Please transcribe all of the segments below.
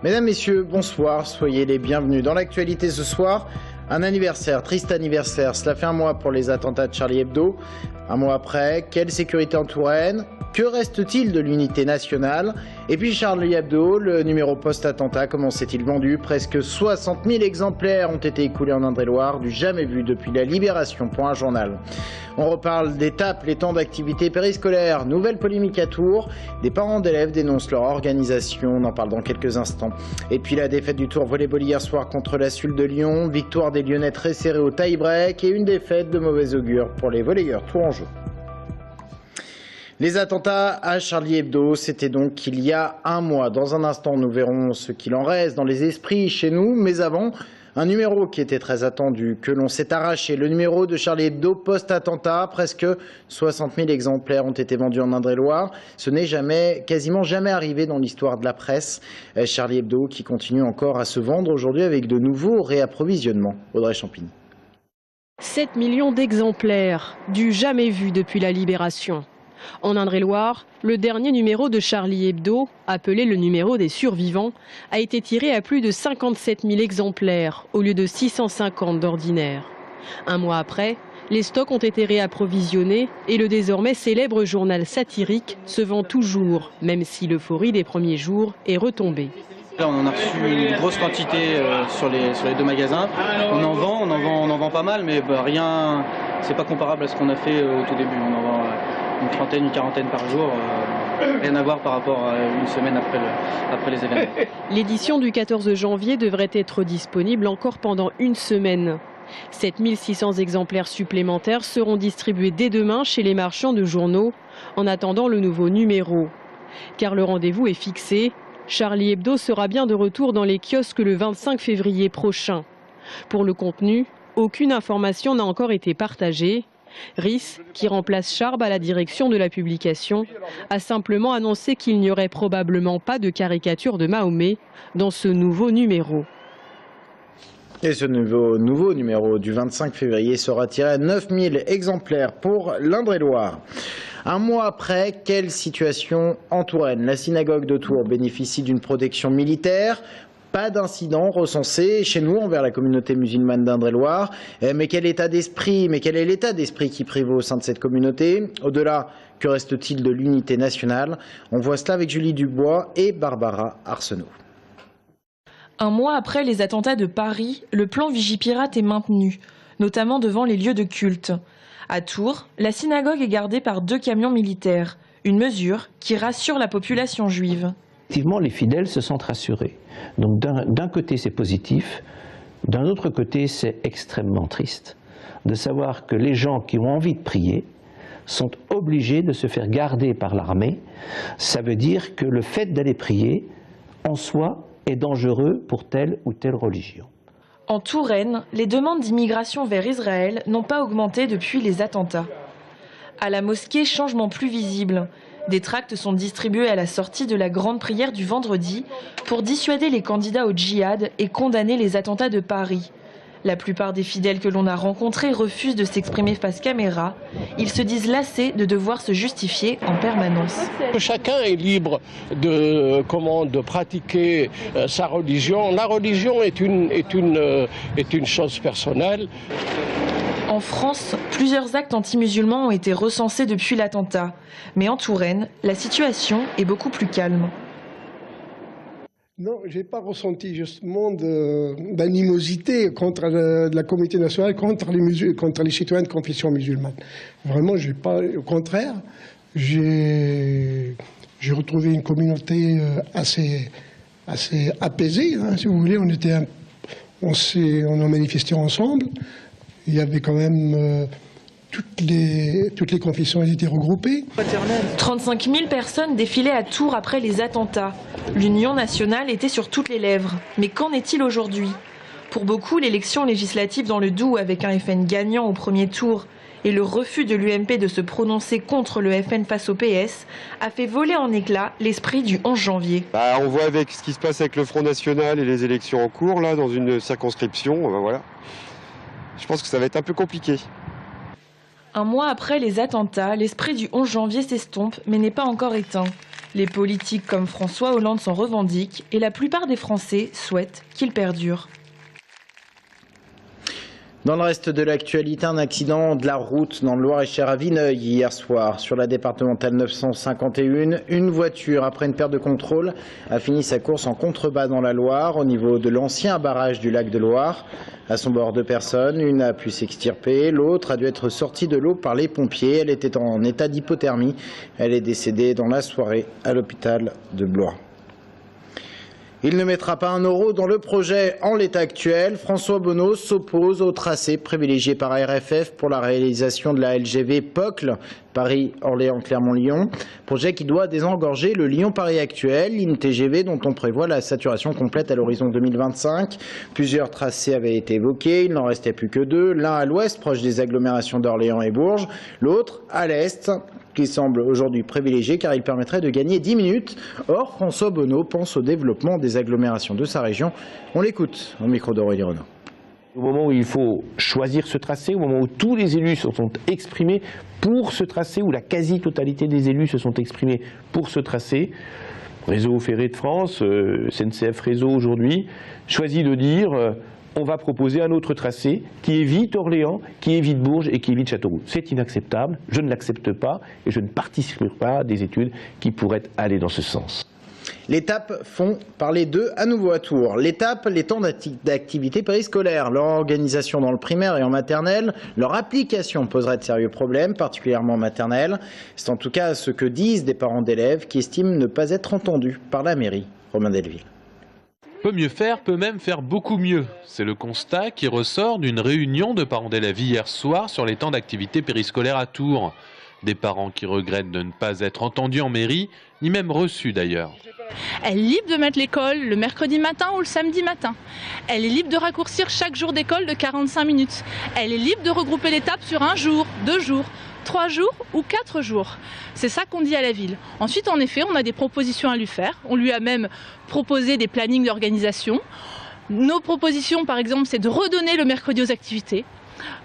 Mesdames, Messieurs, bonsoir, soyez les bienvenus. Dans l'actualité ce soir, un anniversaire, triste anniversaire. Cela fait un mois pour les attentats de Charlie Hebdo. Un mois après, quelle sécurité en Touraine? Que reste-t-il de l'unité nationale? Et puis Charlie Hebdo, le numéro post-attentat, comment s'est-il vendu? Presque 60 000 exemplaires ont été écoulés en Indre-et-Loire, du jamais vu depuis la Libération pour un journal. On reparle d'étapes, les temps d'activité périscolaire, nouvelle polémique à Tours, des parents d'élèves dénoncent leur organisation, on en parle dans quelques instants. Et puis la défaite du Tour volleyball hier soir contre la SUL de Lyon, victoire des Lyonnais très serrée au tie-break et une défaite de mauvais augure pour les volleyeurs tourangeaux. Les attentats à Charlie Hebdo, c'était donc il y a un mois. Dans un instant, nous verrons ce qu'il en reste dans les esprits chez nous. Mais avant, un numéro qui était très attendu, que l'on s'est arraché. Le numéro de Charlie Hebdo post-attentat. Presque 60 000 exemplaires ont été vendus en Indre-et-Loire. Ce n'est quasiment jamais arrivé dans l'histoire de la presse. Charlie Hebdo qui continue encore à se vendre aujourd'hui avec de nouveaux réapprovisionnements. Audrey Champigny. 7 millions d'exemplaires, du jamais vu depuis la Libération. En Indre-et-Loire, le dernier numéro de Charlie Hebdo, appelé le numéro des survivants, a été tiré à plus de 57 000 exemplaires au lieu de 650 d'ordinaire. Un mois après, les stocks ont été réapprovisionnés et le désormais célèbre journal satirique se vend toujours, même si l'euphorie des premiers jours est retombée. Là, on en a reçu une grosse quantité sur les deux magasins. On en vend pas mal, mais rien, c'est pas comparable à ce qu'on a fait au tout début. On en vend une trentaine, une quarantaine par jour, rien à voir par rapport à une semaine après les événements. L'édition du 14 janvier devrait être disponible encore pendant une semaine. 7600 exemplaires supplémentaires seront distribués dès demain chez les marchands de journaux, en attendant le nouveau numéro. Car le rendez-vous est fixé, Charlie Hebdo sera bien de retour dans les kiosques le 25 février prochain. Pour le contenu, aucune information n'a encore été partagée. Riss, qui remplace Charb à la direction de la publication, a simplement annoncé qu'il n'y aurait probablement pas de caricature de Mahomet dans ce nouveau numéro. Et ce nouveau numéro du 25 février sera tiré à 9000 exemplaires pour l'Indre-et-Loire. Un mois après, quelle situation en Touraine? La synagogue de Tours bénéficie d'une protection militaire. Pas d'incident recensé chez nous envers la communauté musulmane d'Indre-et-Loire. Mais quel est l'état d'esprit qui prévaut au sein de cette communauté? Au-delà, que reste-t-il de l'unité nationale? On voit cela avec Julie Dubois et Barbara Arsenault. Un mois après les attentats de Paris, le plan Vigipirate est maintenu, notamment devant les lieux de culte. À Tours, la synagogue est gardée par 2 camions militaires, une mesure qui rassure la population juive. Effectivement, les fidèles se sentent rassurés. Donc d'un côté c'est positif, d'un autre côté c'est extrêmement triste de savoir que les gens qui ont envie de prier sont obligés de se faire garder par l'armée. Ça veut dire que le fait d'aller prier en soi est dangereux pour telle ou telle religion. En Touraine, les demandes d'immigration vers Israël n'ont pas augmenté depuis les attentats. À la mosquée, changement plus visible. Des tracts sont distribués à la sortie de la grande prière du vendredi pour dissuader les candidats au djihad et condamner les attentats de Paris. La plupart des fidèles que l'on a rencontrés refusent de s'exprimer face caméra. Ils se disent lassés de devoir se justifier en permanence. Chacun est libre de pratiquer sa religion. La religion est une chose personnelle. En France, plusieurs actes anti-musulmans ont été recensés depuis l'attentat. Mais en Touraine, la situation est beaucoup plus calme. Non, je n'ai pas ressenti justement d'animosité contre la communauté nationale, contre les citoyens de confession musulmane. Vraiment, au contraire, j'ai retrouvé une communauté assez apaisée, hein, si vous voulez. On a manifesté ensemble. Il y avait quand même toutes les confessions étaient regroupées. 35 000 personnes défilaient à Tours après les attentats. L'Union nationale était sur toutes les lèvres. Mais qu'en est-il aujourd'hui? Pour beaucoup, l'élection législative dans le Doubs avec un FN gagnant au premier tour et le refus de l'UMP de se prononcer contre le FN face au PS a fait voler en éclats l'esprit du 11 janvier. On voit avec ce qui se passe avec le Front National et les élections en cours, là, dans une circonscription, voilà. Je pense que ça va être un peu compliqué. Un mois après les attentats, l'esprit du 11 janvier s'estompe mais n'est pas encore éteint. Les politiques comme François Hollande s'en revendiquent et la plupart des Français souhaitent qu'il perdure. Dans le reste de l'actualité, un accident de la route dans le Loir-et-Cher à Vineuil hier soir. Sur la départementale 951, une voiture, après une perte de contrôle, a fini sa course en contrebas dans la Loire, au niveau de l'ancien barrage du lac de Loire. À son bord, 2 personnes, une a pu s'extirper, l'autre a dû être sortie de l'eau par les pompiers. Elle était en état d'hypothermie. Elle est décédée dans la soirée à l'hôpital de Blois. Il ne mettra pas 1 euro dans le projet en l'état actuel. François Bonneau s'oppose au tracé privilégié par RFF pour la réalisation de la LGV POCL, Paris-Orléans-Clermont-Lyon. Projet qui doit désengorger le Lyon-Paris actuel, ligne TGV dont on prévoit la saturation complète à l'horizon 2025. Plusieurs tracés avaient été évoqués, il n'en restait plus que 2. L'un à l'ouest, proche des agglomérations d'Orléans et Bourges. L'autre à l'est, qui semble aujourd'hui privilégié car il permettrait de gagner 10 minutes. Or, François Bonneau pense au développement des agglomérations de sa région. On l'écoute au micro d'Aurélie Renaud. Au moment où il faut choisir ce tracé, au moment où tous les élus se sont exprimés pour ce tracé, où la quasi-totalité des élus se sont exprimés pour ce tracé, Réseau Ferré de France, SNCF Réseau aujourd'hui, choisit de dire on va proposer un autre tracé qui évite Orléans, qui évite Bourges et qui évite Châteauroux. C'est inacceptable, je ne l'accepte pas et je ne participerai pas à des études qui pourraient aller dans ce sens. L'étape font parler d'eux à nouveau à Tours. L'étape, les temps d'activité périscolaire, leur organisation dans le primaire et en maternelle, leur application poserait de sérieux problèmes, particulièrement en maternelle. C'est en tout cas ce que disent des parents d'élèves qui estiment ne pas être entendus par la mairie. Romain Delville. Peut mieux faire, peut même faire beaucoup mieux. C'est le constat qui ressort d'une réunion de parents d'élèves hier soir sur les temps d'activité périscolaire à Tours. Des parents qui regrettent de ne pas être entendus en mairie, ni même reçus d'ailleurs. Elle est libre de mettre l'école le mercredi matin ou le samedi matin. Elle est libre de raccourcir chaque jour d'école de 45 minutes. Elle est libre de regrouper l'étape sur 1 jour, 2 jours, 3 jours ou 4 jours. C'est ça qu'on dit à la ville. Ensuite, en effet, on a des propositions à lui faire. On lui a même proposé des plannings d'organisation. Nos propositions, par exemple, c'est de redonner le mercredi aux activités.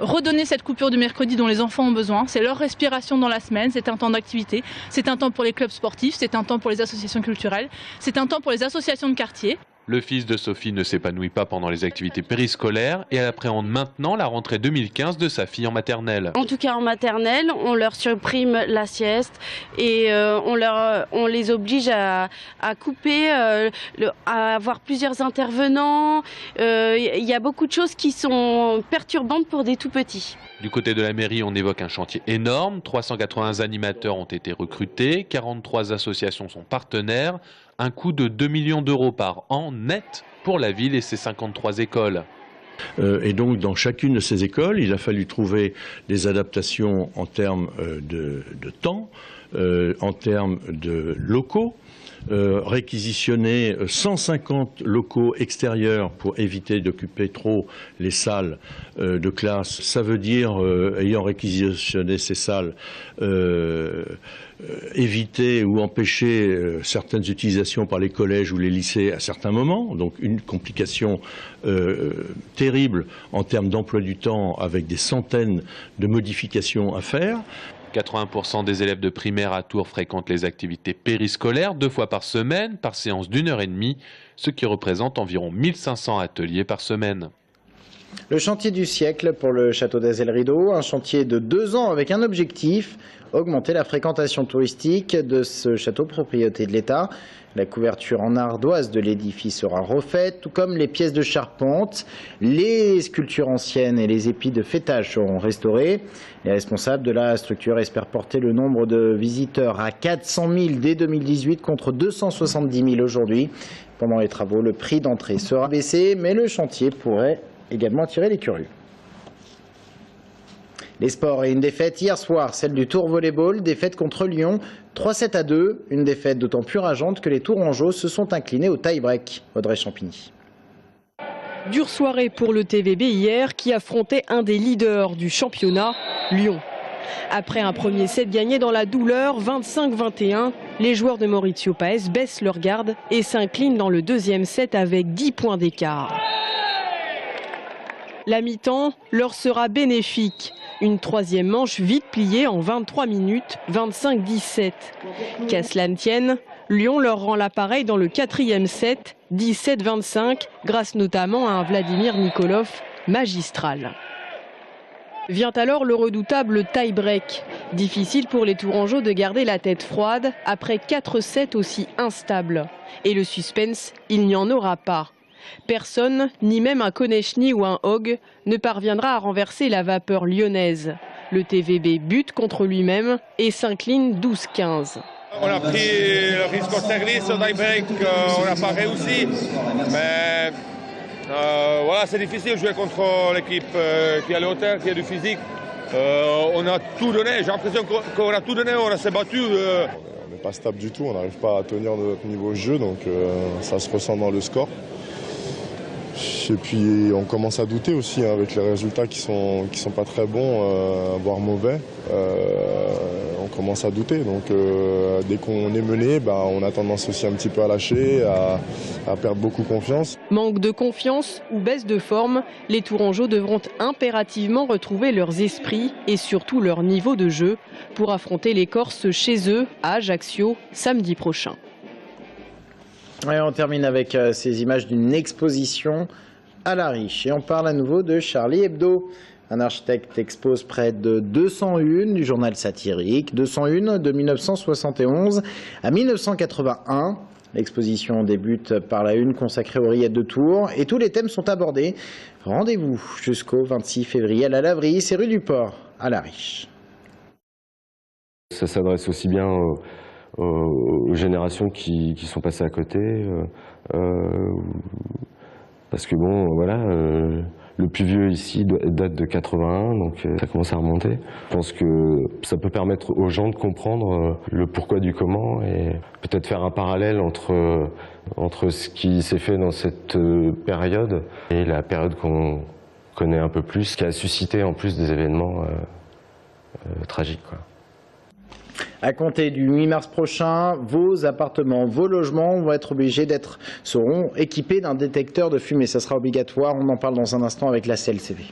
Redonner cette coupure du mercredi dont les enfants ont besoin, c'est leur respiration dans la semaine, c'est un temps d'activité, c'est un temps pour les clubs sportifs, c'est un temps pour les associations culturelles, c'est un temps pour les associations de quartier. Le fils de Sophie ne s'épanouit pas pendant les activités périscolaires et elle appréhende maintenant la rentrée 2015 de sa fille en maternelle. En tout cas en maternelle, on leur supprime la sieste et on les oblige à couper, à avoir plusieurs intervenants. Il y a beaucoup de choses qui sont perturbantes pour des tout petits. Du côté de la mairie, on évoque un chantier énorme. 380 animateurs ont été recrutés, 43 associations sont partenaires. Un coût de 2 millions d'euros par an net pour la ville et ses 53 écoles. Et donc dans chacune de ces écoles, il a fallu trouver des adaptations en termes de temps, en termes de locaux, réquisitionner 150 locaux extérieurs pour éviter d'occuper trop les salles de classe. Ça veut dire, ayant réquisitionné ces salles, éviter ou empêcher certaines utilisations par les collèges ou les lycées à certains moments, donc une complication terrible en termes d'emploi du temps avec des centaines de modifications à faire. 80% des élèves de primaire à Tours fréquentent les activités périscolaires 2 fois par semaine, par séance d'1h30, ce qui représente environ 1500 ateliers par semaine. Le chantier du siècle pour le château d'Azay-le-Rideau, un chantier de 2 ans avec un objectif, augmenter la fréquentation touristique de ce château propriété de l'État. La couverture en ardoise de l'édifice sera refaite, tout comme les pièces de charpente. Les sculptures anciennes et les épis de fêtage seront restaurés. Les responsables de la structure espèrent porter le nombre de visiteurs à 400 000 dès 2018 contre 270 000 aujourd'hui. Pendant les travaux, le prix d'entrée sera baissé, mais le chantier pourrait également attirer les curieux. Les sports et une défaite hier soir, celle du Tours Volleyball, défaite contre Lyon, 3-7-2, une défaite d'autant plus rageante que les Tourangeaux se sont inclinés au tie-break. Audrey Champigny. Dure soirée pour le TVB hier qui affrontait un des leaders du championnat, Lyon. Après un premier set gagné dans la douleur, 25-21, les joueurs de Maurizio Paes baissent leur garde et s'inclinent dans le deuxième set avec 10 points d'écart. La mi-temps leur sera bénéfique. Une troisième manche vite pliée en 23 minutes, 25-17. Qu'à cela ne tienne, Lyon leur rend l'appareil dans le 4e set, 17-25, grâce notamment à un Vladimir Nikolov magistral. Vient alors le redoutable tie-break. Difficile pour les Tourangeaux de garder la tête froide après 4 sets aussi instables. Et le suspense, il n'y en aura pas. Personne, ni même un Konechny ou un Hogg, ne parviendra à renverser la vapeur lyonnaise. Le TVB bute contre lui-même et s'incline 12-15. On a pris le risque au service, au tie-break, on n'a pas réussi. Mais voilà, c'est difficile de jouer contre l'équipe qui a le hauteur, qui a du physique. On a tout donné, j'ai l'impression qu'on a tout donné, on s'est battu. On n'est pas stable du tout, on n'arrive pas à tenir notre niveau de jeu, donc ça se ressent dans le score. Et puis on commence à douter aussi hein, avec les résultats qui sont pas très bons, voire mauvais. On commence à douter. Donc dès qu'on est mené, on a tendance aussi un petit peu à lâcher, à perdre beaucoup confiance. Manque de confiance ou baisse de forme, les Tourangeaux devront impérativement retrouver leurs esprits et surtout leur niveau de jeu pour affronter les Corses chez eux à Ajaccio samedi prochain. Et on termine avec ces images d'une exposition à la Riche. Et on parle à nouveau de Charlie Hebdo. Un architecte expose près de 201 du journal satirique, 201 de 1971 à 1981. L'exposition débute par la une consacrée aux rillettes de Tours et tous les thèmes sont abordés. Rendez-vous jusqu'au 26 février à la Laverie, c'est rue du Port, à la Riche. Ça s'adresse aussi bien aux générations qui sont passées à côté, parce que bon, voilà, le plus vieux ici date de 81, donc ça commence à remonter. Je pense que ça peut permettre aux gens de comprendre le pourquoi du comment et peut-être faire un parallèle entre ce qui s'est fait dans cette période et la période qu'on connaît un peu plus, qui a suscité en plus des événements tragiques, quoi. À compter du 8 mars prochain, vos appartements, vos logements seront équipés d'un détecteur de fumée. Ça sera obligatoire. On en parle dans un instant avec la CLCV.